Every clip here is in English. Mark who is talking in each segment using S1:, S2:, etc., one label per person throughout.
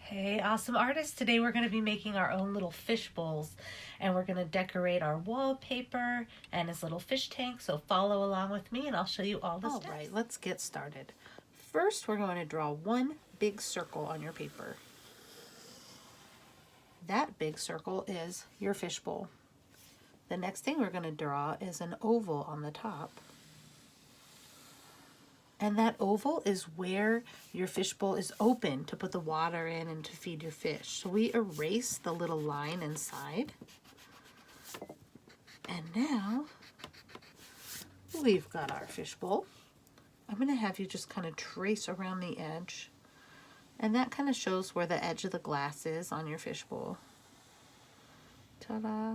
S1: Hey, awesome artists. Today we're going to be making our own little fish bowls and we're going to decorate our wallpaper and his little fish tank. So follow along with me and I'll show you all the steps.
S2: All right, let's get started. First, we're going to draw one big circle on your paper. That big circle is your fish bowl. The next thing we're going to draw is an oval on the top. And that oval is where your fishbowl is open to put the water in and to feed your fish. So we erase the little line inside. And now we've got our fishbowl. I'm going to have you just kind of trace around the edge. And that kind of shows where the edge of the glass is on your fishbowl. Ta-da!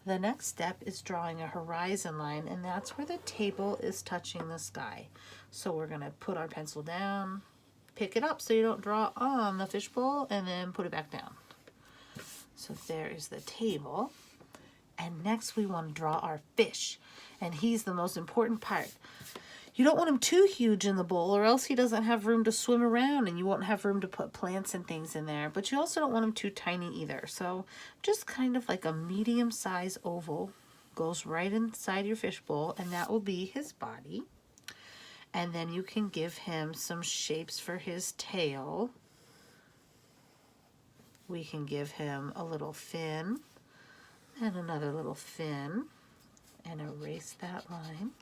S2: The next step is drawing a horizon line, and that's where the table is touching the sky. So we're going to put our pencil down, pick it up so you don't draw on the fishbowl, and then put it back down. So there is the table. And next we want to draw our fish, and he's the most important part. You don't want him too huge in the bowl or else he doesn't have room to swim around and you won't have room to put plants and things in there. But you also don't want him too tiny either. So just kind of like a medium-sized oval goes right inside your fish bowl, and that will be his body. And then you can give him some shapes for his tail. We can give him a little fin and another little fin and erase that line.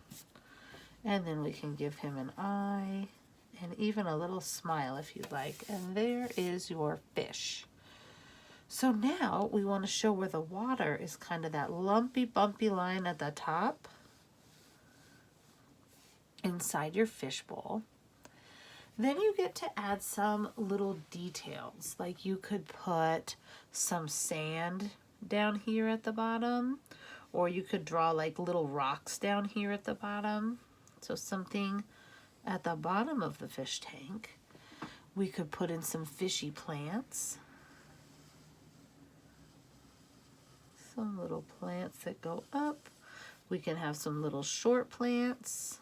S2: And then we can give him an eye and even a little smile if you'd like. And there is your fish. So now we want to show where the water is kind of that lumpy, bumpy line at the top inside your fish bowl. Then you get to add some little details. Like you could put some sand down here at the bottom, or you could draw like little rocks down here at the bottom. So something at the bottom of the fish tank. We could put in some fishy plants. Some little plants that go up. We can have some little short plants.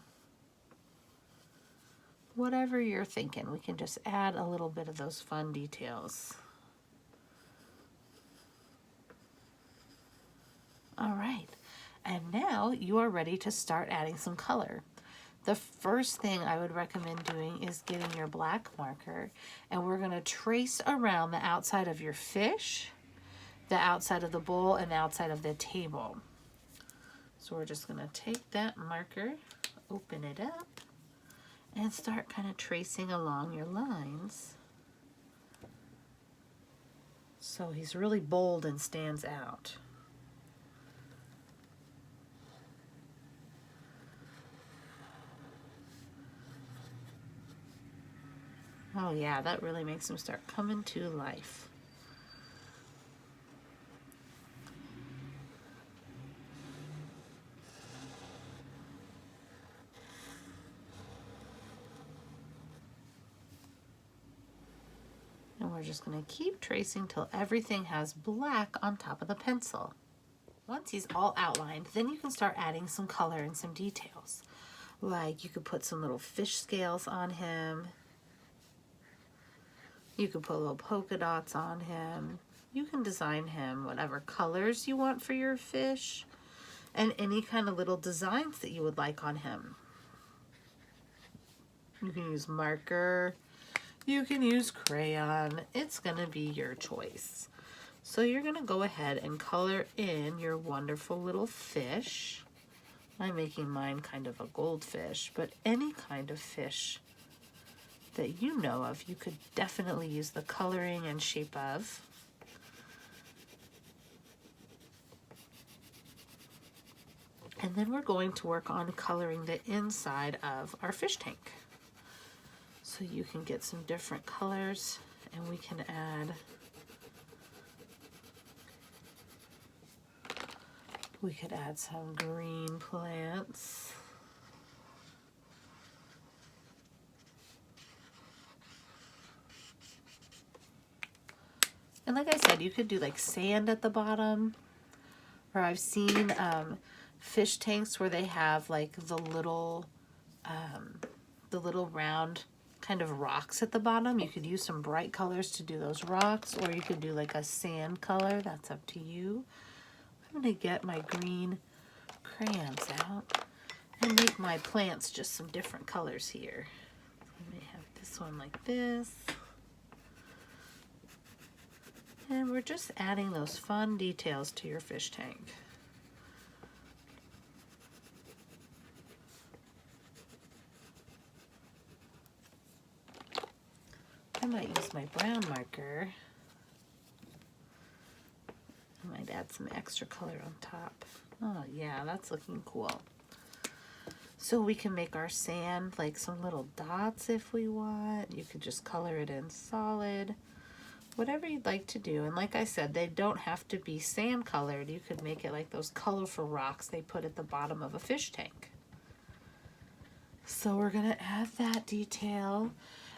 S2: Whatever you're thinking, we can just add a little bit of those fun details. All right, and now you are ready to start adding some color. The first thing I would recommend doing is getting your black marker, and we're going to trace around the outside of your fish, the outside of the bowl, and the outside of the table. So we're just going to take that marker, open it up, and start kind of tracing along your lines. So he's really bold and stands out. Oh yeah, that really makes him start coming to life. And we're just going to keep tracing till everything has black on top of the pencil. Once he's all outlined, then you can start adding some color and some details. Like you could put some little fish scales on him. You could put little polka dots on him. You can design him whatever colors you want for your fish and any kind of little designs that you would like on him. You can use marker. You can use crayon. It's going to be your choice. So you're going to go ahead and color in your wonderful little fish. I'm making mine kind of a goldfish, but any kind of fish that you know of, you could definitely use the coloring and shape of. And then we're going to work on coloring the inside of our fish tank. So you can get some different colors, and we can add, we could add some green plants. And like I said, you could do like sand at the bottom, or I've seen fish tanks where they have like the little round kind of rocks at the bottom. You could use some bright colors to do those rocks, or you could do like a sand color. That's up to you. I'm going to get my green crayons out and make my plants just some different colors here. Let me have this one like this. And we're just adding those fun details to your fish tank. I might use my brown marker. I might add some extra color on top. Oh yeah, that's looking cool. So we can make our sand like some little dots if we want. You could just color it in solid. Whatever you'd like to do. And like I said, they don't have to be sand colored. You could make it like those colorful rocks they put at the bottom of a fish tank. So we're gonna add that detail,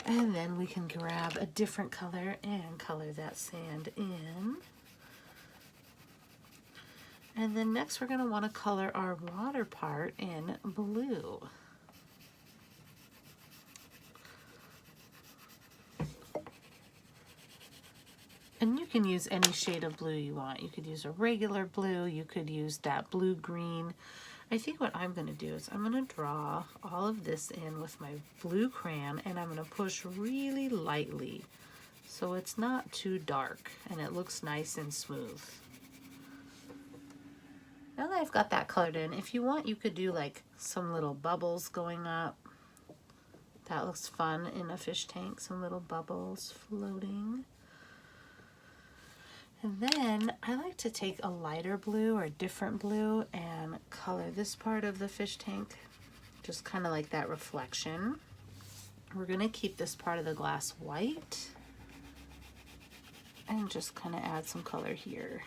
S2: and then we can grab a different color and color that sand in. And then next we're gonna wanna color our water part in blue. And you can use any shade of blue you want. You could use a regular blue, you could use that blue-green. I think what I'm going to do is I'm going to draw all of this in with my blue crayon, and I'm going to push really lightly so it's not too dark and it looks nice and smooth. Now that I've got that colored in, if you want, you could do like some little bubbles going up. That looks fun in a fish tank, some little bubbles floating. And then I like to take a lighter blue or a different blue and color this part of the fish tank, just kind of like that reflection. We're going to keep this part of the glass white and just kind of add some color here.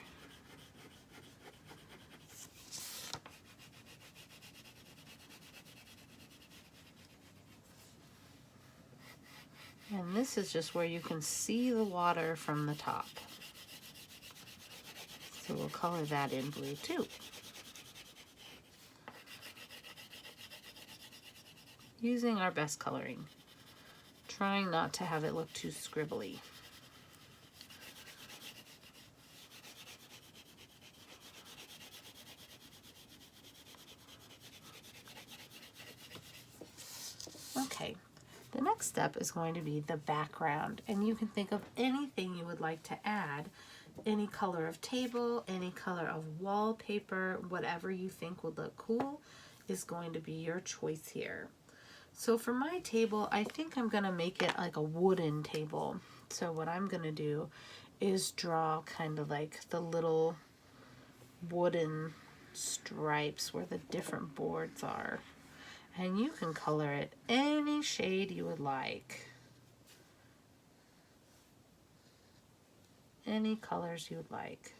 S2: And this is just where you can see the water from the top. So we'll color that in blue too. Using our best coloring. Trying not to have it look too scribbly. Okay, the next step is going to be the background, and you can think of anything you would like to add. Any color of table, any color of wallpaper, whatever you think would look cool is going to be your choice here. So for my table, I think I'm gonna make it like a wooden table. So what I'm gonna do is draw kind of like the little wooden stripes where the different boards are. And you can color it any shade you would like. Any colors you'd like.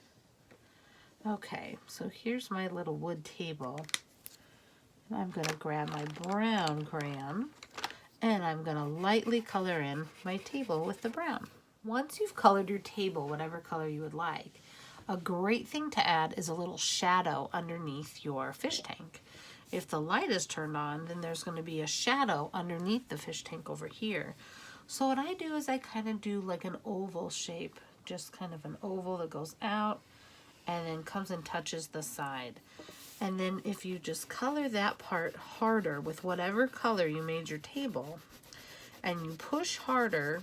S2: Okay, so here's my little wood table. And I'm going to grab my brown crayon and I'm going to lightly color in my table with the brown. Once you've colored your table, whatever color you would like, a great thing to add is a little shadow underneath your fish tank. If the light is turned on, then there's going to be a shadow underneath the fish tank over here. So what I do is I kind of do like an oval shape. Just kind of an oval that goes out and then comes and touches the side. And then if you just color that part harder with whatever color you made your table, and you push harder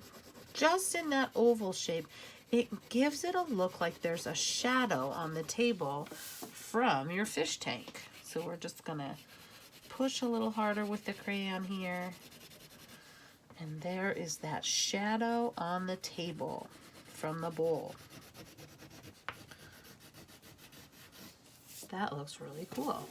S2: just in that oval shape, it gives it a look like there's a shadow on the table from your fish tank. So we're just gonna push a little harder with the crayon here, and there is that shadow on the table from the bowl. That looks really cool.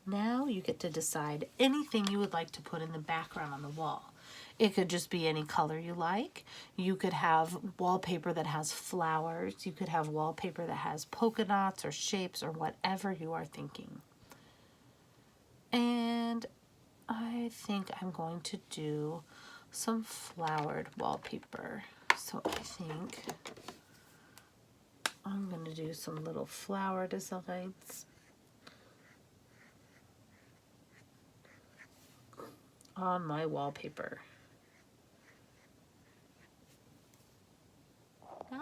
S2: Now you get to decide anything you would like to put in the background on the wall. It could just be any color you like. You could have wallpaper that has flowers. You could have wallpaper that has polka dots or shapes or whatever you are thinking. And I think I'm going to do some flowered wallpaper. So I think I'm going to do some little flower designs on my wallpaper.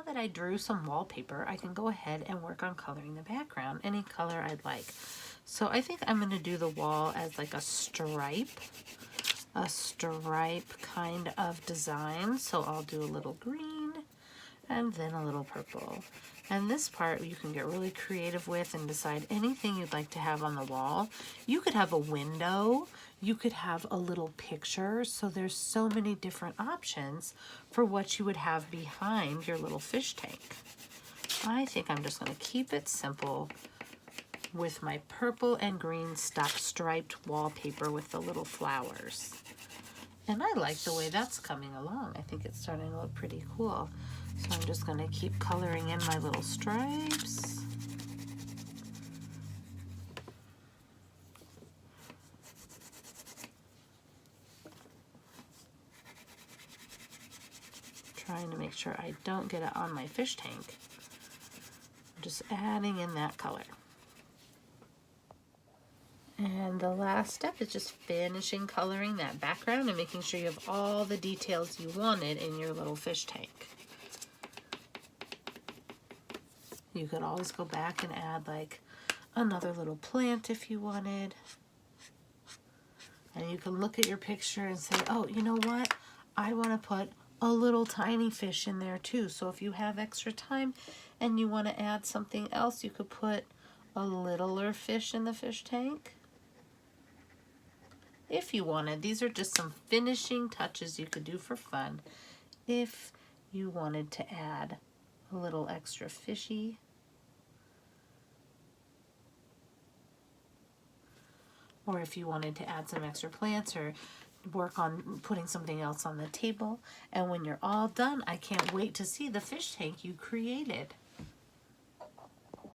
S2: that I drew some wallpaper, I can go ahead and work on coloring the background any color I'd like. So I think I'm going to do the wall as like a stripe kind of design. So I'll do a little green and then a little purple. And this part you can get really creative with and decide anything you'd like to have on the wall. You could have a window, you could have a little picture. So there's so many different options for what you would have behind your little fish tank. I think I'm just going to keep it simple with my purple and green stuck striped wallpaper with the little flowers. And I like the way that's coming along. I think it's starting to look pretty cool. So I'm just going to keep coloring in my little stripes. Trying to make sure I don't get it on my fish tank. I'm just adding in that color. And the last step is just finishing coloring that background and making sure you have all the details you wanted in your little fish tank. You could always go back and add like another little plant if you wanted. And you can look at your picture and say, oh, you know what? I want to put a little tiny fish in there too. So if you have extra time and you want to add something else, you could put a littler fish in the fish tank. If you wanted, these are just some finishing touches you could do for fun if you wanted to add a little extra fishy. Or if you wanted to add some extra plants or work on putting something else on the table. And when you're all done, I can't wait to see the fish tank you created.